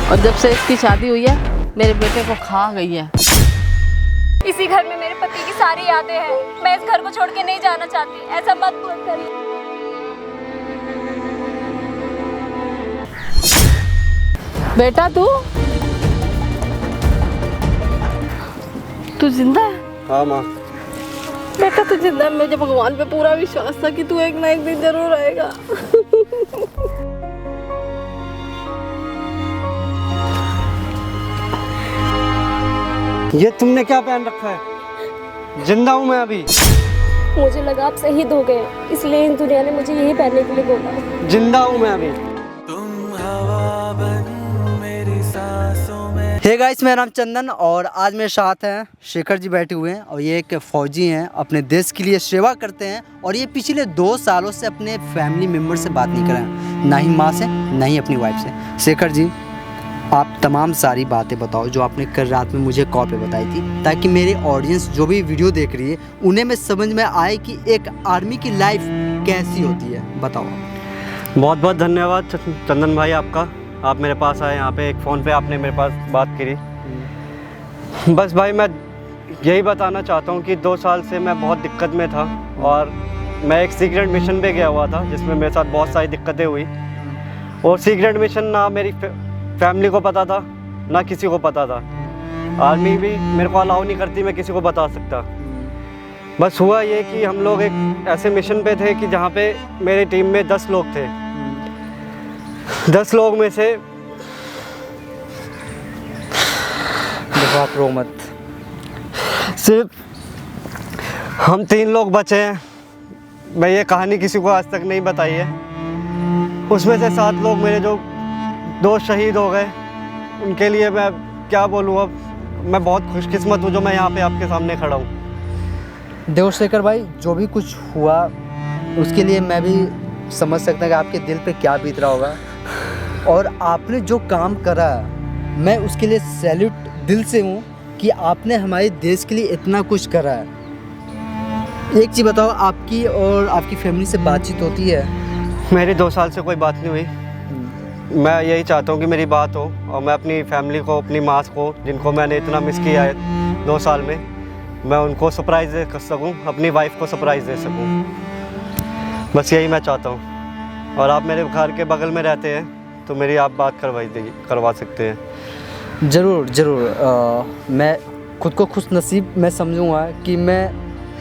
और जब से इसकी शादी हुई है मेरे बेटे को खा गई है। इसी घर में मेरे पति की सारी यादें हैं। मैं इस घर को छोड़ के नहीं जाना चाहती। ऐसा मत करिए। बेटा तू जिंदा है? हाँ माँ। बेटा तू जिंदा है। मुझे भगवान पे पूरा विश्वास था कि तू एक ना एक दिन जरूर आएगा। ये तुमने क्या पहन रखा है? जिंदा हूँ मैं अभी। मुझे लगा आप शहीद हो गए, इसलिए इस दुनिया ने मुझे यही पहनने के लिए बोला। जिंदा हूँ मैं अभी। हे गाइस, मेरा नाम चंदन और आज मेरे साथ हैं शेखर जी बैठे हुए हैं और ये एक फ़ौजी हैं, अपने देश के लिए सेवा करते हैं और ये पिछले 2 सालों से अपने फैमिली मेम्बर से बात नहीं कर रहे हैं, ना ही माँ से ना ही अपनी वाइफ से। शेखर जी, आप तमाम सारी बातें बताओ जो आपने कल रात में मुझे कॉल पे बताई थी, ताकि मेरे ऑडियंस जो भी वीडियो देख रही है उन्हें में समझ में आए कि एक आर्मी की लाइफ कैसी होती है। बताओ। बहुत बहुत धन्यवाद चंदन भाई आपका। आप मेरे पास आए यहाँ पे, एक फ़ोन पे आपने मेरे पास बात करी। बस भाई मैं यही बताना चाहता हूँ कि 2 साल से मैं बहुत दिक्कत में था और मैं एक सीक्रेट मिशन पे गया हुआ था जिसमें मेरे साथ बहुत सारी दिक्कतें हुई। और सीक्रेट मिशन ना मेरी फैमिली को पता था ना किसी को पता था। आर्मी भी मेरे को अलाउ नहीं करती मैं किसी को बता सकता। बस हुआ ये कि हम लोग एक ऐसे मिशन पे थे कि जहाँ पे मेरी टीम में 10 लोग थे। 10 लोग में से देखो, आप रो मत। सिर्फ हम 3 लोग बचे हैं। मैं ये कहानी किसी को आज तक नहीं बताई है। उसमें से 7 लोग मेरे जो दोस्त शहीद हो गए, उनके लिए मैं क्या बोलूँ। अब मैं बहुत खुशकिस्मत हूँ जो मैं यहाँ पे आपके सामने खड़ा हूँ। देखो शेखर भाई, जो भी कुछ हुआ उसके लिए मैं भी समझ सकता हूँ कि आपके दिल पे क्या बीत रहा होगा। और आपने जो काम करा, मैं उसके लिए सैल्यूट दिल से हूँ कि आपने हमारे देश के लिए इतना कुछ करा है। एक चीज़ बताओ, आपकी और आपकी फैमिली से बातचीत होती है? मेरी 2 साल से कोई बात नहीं हुई। मैं यही चाहता हूँ कि मेरी बात हो और मैं अपनी फैमिली को, अपनी माँ को, जिनको मैंने इतना मिस किया है 2 साल में, मैं उनको सरप्राइज़ दे कर सकूँ, अपनी वाइफ को सरप्राइज़ दे सकूँ। बस यही मैं चाहता हूँ। और आप मेरे घर के बगल में रहते हैं तो मेरी आप बात करवा सकते हैं। ज़रूर ज़रूर। मैं खुद को खुश नसीब मैं समझूंगा कि मैं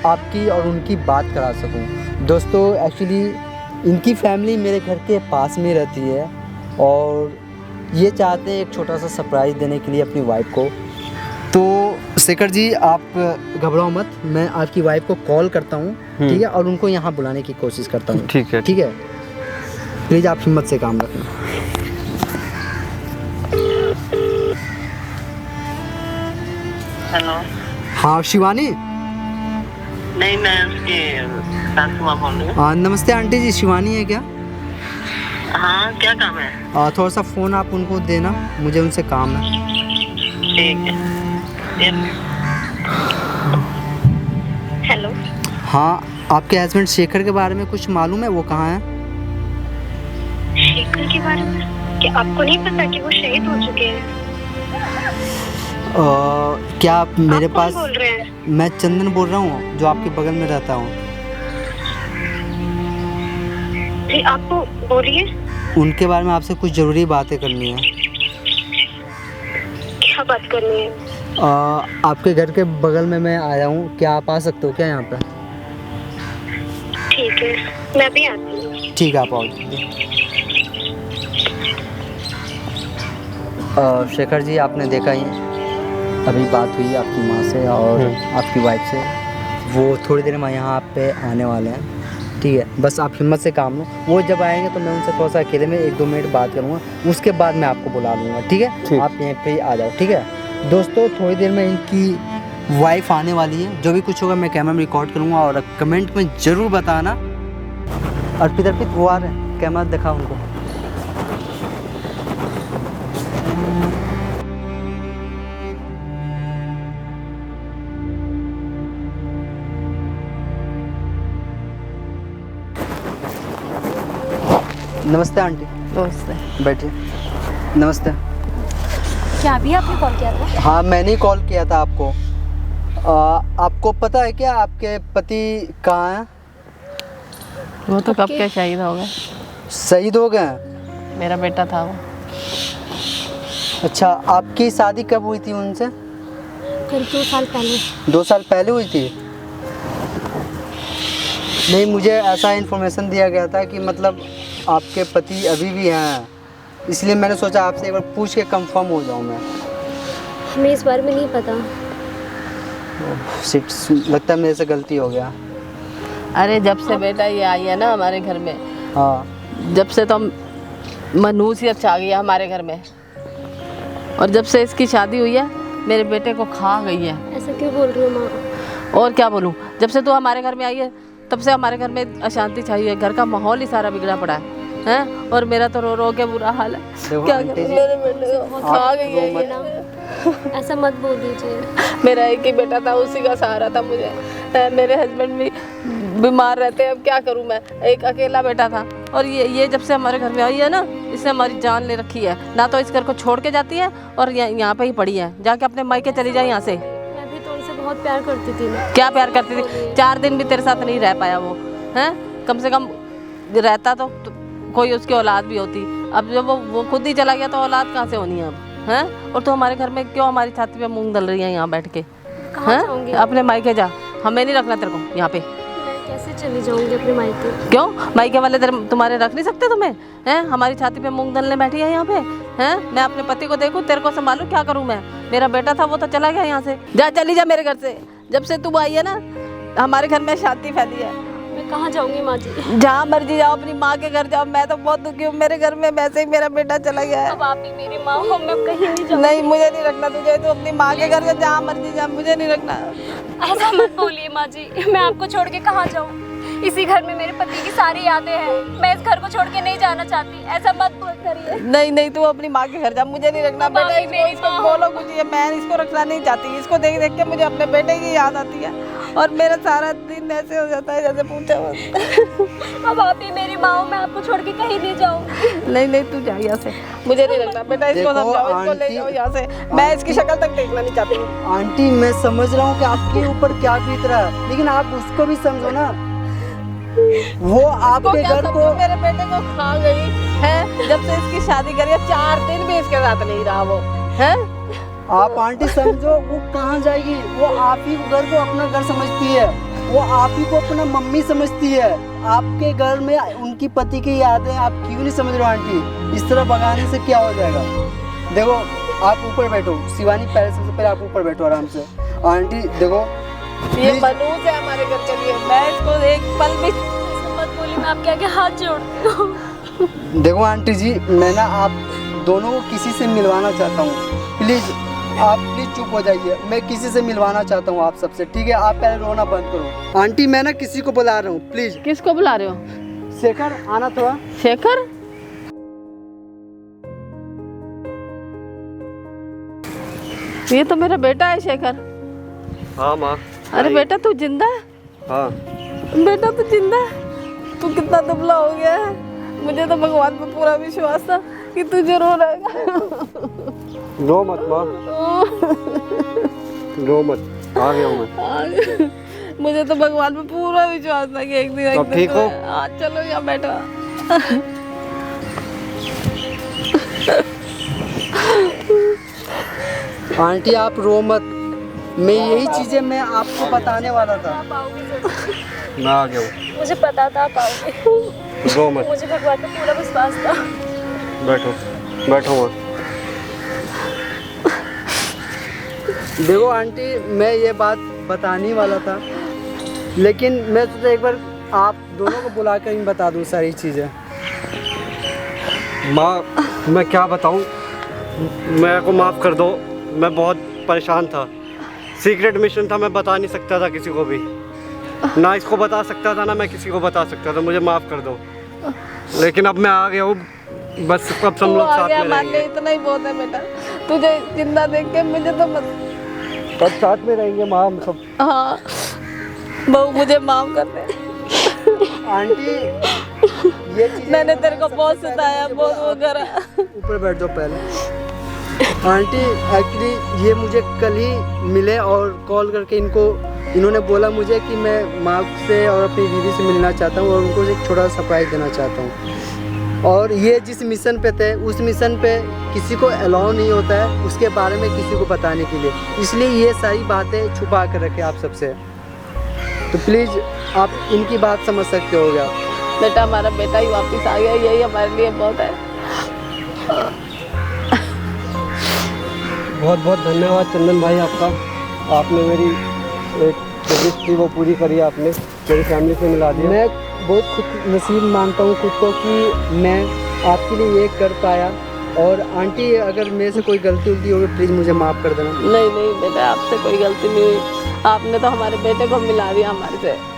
आपकी और उनकी बात करा सकूं। दोस्तों, एक्चुअली इनकी फैमिली मेरे घर के पास में रहती है और ये चाहते हैं एक छोटा सा सरप्राइज़ देने के लिए अपनी वाइफ को। तो शेखर जी, आप घबराओ मत, मैं आपकी वाइफ को कॉल करता हूँ, ठीक है, और उनको यहाँ बुलाने की कोशिश करता हूँ। ठीक है, ठीक है। प्लीज़ आप हिम्मत से काम रखना। हेलो। हाँ शिवानी। नहीं, मैं उसकी सासू माँ बोल रही हूँ। नमस्ते आंटी जी, शिवानी है क्या? हाँ, क्या काम है? थोड़ा सा फ़ोन आप उनको देना, मुझे उनसे काम है। ठीक है। हेलो। हाँ, आपके हस्बैंड शेखर के बारे में कुछ मालूम है? वो कहाँ है? शेखर के बारे में क्या आपको नहीं पता कि वो शहीद हो चुके हैं? क्या आप मेरे आप पास? कौन बोल रहे हैं? मैं चंदन बोल रहा हूँ, जो आपके बगल में रहता हूँ। जी, आपको बोलिए। उनके बारे में आपसे कुछ ज़रूरी बातें करनी है। क्या बात करनी है? आपके घर के बगल में मैं आया हूँ, क्या आप आ सकते हो क्या यहाँ पे? ठीक है, मैं भी आती हूँ। ठीक है, आप आओ। शेखर जी, आपने देखा ही, अभी बात हुई आपकी माँ से और आपकी वाइफ से। वो थोड़ी देर में यहाँ पे आने वाले हैं, ठीक है। बस आप हिम्मत से काम लो। वो जब आएंगे तो मैं उनसे थोड़ा सा अकेले में 1-2 मिनट बात करूँगा, उसके बाद मैं आपको बुला लूँगा, ठीक है? आप यहीं पे ही आ जाओ, ठीक है? दोस्तों, थोड़ी देर में इनकी वाइफ आने वाली है। जो भी कुछ होगा मैं कैमरा में रिकॉर्ड करूँगा और कमेंट में ज़रूर बताना। अर्पित वो आ रहे हैं, कैमरा दिखा उनको। नमस्ते आंटी। नमस्ते। बैठिए। नमस्ते। क्या अभी आपने कॉल किया था? हाँ मैंने ही कॉल किया था आपको। आपको पता है क्या आपके पति कहाँ हैं? वो तो कब क्या शहीद हो गए। शहीद हो गए हैं? मेरा बेटा था वो। अच्छा, आपकी शादी कब हुई थी उनसे? करीब 2 साल पहले। 2 साल पहले हुई थी? नहीं, मुझे ऐसा इन्फॉर्मेशन दिया गया था कि मतलब आपके पति अभी भी हैं, इसलिए मैंने सोचा आपसे एक बार पूछ के कंफर्म हो जाऊं मैं। हमें इस बारे में नहीं पता। शिट, लगता है मेरे से गलती हो गया। अरे जब से बेटा ये आई है ना हमारे घर में, हाँ, जब से तो मनहूसियत छा गई है हमारे घर में। और जब से इसकी शादी हुई है मेरे बेटे को खा गई है। ऐसा क्यों बोल रही हो माँ? और क्या बोलूँ, जब से तू हमारे घर में आई है तब से हमारे घर में अशांति छाई है। घर का माहौल ही सारा बिगड़ा पड़ा है और मेरा तो रो रो के बुरा हाल है। क्या आंटी करूं? जी, मेरे बेटे को खा गई है ये ना। ऐसा मत बोल दीजिए। मेरा एक ही बेटा था, उसी का सहारा था मुझे। मेरे हस्बैंड भी बीमार रहते हैं, अब क्या करूं मैं, एक अकेला बेटा था। और ये जब से हमारे घर में आई है ना, इसने हमारी जान ले रखी है। ना तो इस घर को छोड़ के जाती है और यहाँ पे ही पड़ी है, जाके अपने मायके चली जाए यहाँ से। मैं भी तो उनसे बहुत प्यार करती थी ना। क्या प्यार करती थी? 4 दिन भी तेरे साथ नहीं रह पाया वो, हैं? कम से कम रहता तो कोई उसकी औलाद भी होती। अब जब वो खुद ही चला गया तो औलाद कहाँ से होनी है अब, हैं? और तू हमारे घर में क्यों हमारी छाती पे मूंग दल रही है यहाँ बैठ के? कहाँ जाऊंगी? अपने मायके जा, हमें नहीं रखना तेरे को यहाँ पे। मैं कैसे चली जाऊंगी अपने मायके? क्यों? मायके वाले तुम्हारे रख नहीं सकते तुम्हें? हैं? हमारी छाती पे मूंग दलने बैठी है यहाँ पे, हैं? मैं अपने पति को देखूं, तेरे को संभालूं, क्या करूं मैं? मेरा बेटा था वो तो चला गया यहाँ से। जा, चली जा मेरे घर से। जब से तू आई है ना हमारे घर में शांति फैली है। मैं कहाँ जाऊंगी माँ जी? जहाँ मर्जी जाओ, अपनी माँ के घर जाओ। मैं तो बहुत दुखी हूँ, मेरे घर में वैसे ही मेरा बेटा चला गया है। अब आप ही मेरी माँ हो, मैं कहीं नहीं जाऊंगी। नहीं, मुझे नहीं रखना तुझे, तो अपनी माँ के घर जा, जहाँ मर्जी जा, मुझे नहीं रखना। ऐसा मत बोलिए माँ जी, मैं आपको छोड़ के कहाँ जाऊँ? इसी घर में मेरे पति की सारी यादें हैं। मैं इस घर को छोड़ के नहीं जाना चाहती। ऐसा मत करिए। नहीं नहीं, तू अपनी माँ के घर जा, मुझे नहीं रखना। बेटा इसको बोलो कुछ, ये मैं इसको रखना नहीं चाहती। इसको देख देख के मुझे अपने बेटे की याद आती है और मेरा सारा दिन ऐसे हो जाता है जैसे पूछा बस। अब आप ही मेरी माँ हो, मैं आपको छोड़ के कहीं नहीं जाऊँगी। नहीं नहीं, तू जा यहाँ से, मुझे नहीं रखना। बेटा इसको समझाओ, इसको ले जाओ यहाँ से। मैं इसकी शक्ल तक देखना नहीं चाहती हूँ। आंटी मैं समझ रहा हूँ कि आपके ऊपर क्या बीत रहा है, लेकिन आप उसको भी समझो ना। वो आपके घर को, मेरे बेटे को खा गई है। जब से इसकी शादी करी है 4 दिन भी इसके साथ नहीं रहा वो, है? आप आंटी समझो, वो कहाँ जाएगी? वो आप ही घर को अपना घर समझती है, वो आप ही को अपना मम्मी समझती है। आपके घर में उनकी पति की यादें आप क्यों नहीं समझ रहे हो आंटी? इस तरह भगाने से क्या हो जाएगा? देखो आप ऊपर बैठो, शिवानी पहले, सबसे पहले आप ऊपर बैठो आराम से। आंटी देखो, ये मनूज है हमारे घर के लिए, मैं इसको एक पल भी मत बोलिए, मैं आपके आगे हाथ जोड़ती हूँ। देखो आंटी जी, मैं ना आप दोनों को किसी से मिलवाना चाहता हूँ। प्लीज़ आप प्लीज़ चुप हो जाइए, मैं किसी से मिलवाना चाहता हूँ आप सबसे, ठीक है? आप पहले रोना बंद करो। आंटी मैं ना किसी को बुला रहा हूँ, प्लीज़। किसको बुला रहे हो? शेखर आना थोड़ा। शेखर? ये तो मेरा बेटा है शेखर। हाँ माँ। अरे बेटा तू जिंदा है? हाँ बेटा तू जिंदा है? तू कितना दुबला हो गया है। मुझे तो भगवान पर पूरा विश्वास था कि तू जरूर आएगा। रो मत माँ, रो मत, आ गया हूँ मैं। मुझे तो भगवान पे पूरा विश्वास था कि एक दिन अब ठीक हो? हाँ चलो यहाँ बैठो। आंटी आप रो मत, मैं यही चीज़ें मैं आपको बताने वाला था। आप आओगे जरूर। मैं आ गया हूँ। मुझे पता था आप आओगे। रो मत, मुझे भगवान पे पूरा विश्वास था। बैठो बैठो माँ। देखो आंटी, मैं ये बात बताने वाला था, लेकिन मैं सोचा एक बार आप दोनों को बुला कर ही बता दूँ सारी चीज़ें। माँ मैं क्या बताऊँ, मेरे को माफ़ कर दो, मैं बहुत परेशान था। सीक्रेट मिशन था, मैं बता नहीं सकता था किसी को भी, ना इसको बता सकता था, ना मैं किसी को बता सकता था। मुझे माफ़ कर दो, लेकिन अब मैं आ गया हूँ, बस अब सब लोग साथ में रहेंगे। इतना ही बहुत है बेटा, तुझे जिंदा देख के मुझे तो सब साथ में रहेंगे माँ, हम सब। हाँ बहू मुझे माफ कर दे। आंटी ये चीज़ें मैंने तेरे को बहुत सताया, बहुत वो करा। ऊपर बैठ जाओ पहले। आंटी एक्चुअली ये मुझे कल ही मिले और कॉल करके इन्होंने बोला मुझे कि मैं माँ से और अपनी दीदी से मिलना चाहता हूँ और उनको एक छोटा सा सरप्राइज़ देना चाहता हूँ। और ये जिस मिशन पे थे उस मिशन पे किसी को अलाउ नहीं होता है उसके बारे में किसी को बताने के लिए, इसलिए ये सारी बातें छुपा कर रखे आप सबसे। तो प्लीज़ आप इनकी बात समझ सकते हो क्या। बेटा हमारा बेटा ही वापस आ गया, यही हमारे लिए बहुत है। बहुत बहुत धन्यवाद चंदन भाई आपका। आपने मेरी एक कोशिश थी वो पूरी करी, आपने मेरी फैमिली से मिला दिया। मैं बहुत खुद नसीब मानता हूँ खुद को कि मैं आपके लिए ये कर पाया। और आंटी अगर मेरे से कोई गलती उलटी होगी प्लीज़ मुझे माफ़ कर देना। नहीं नहीं बेटा, आपसे कोई गलती नहीं हुई, आपने तो हमारे बेटे को मिला दिया हमारे से।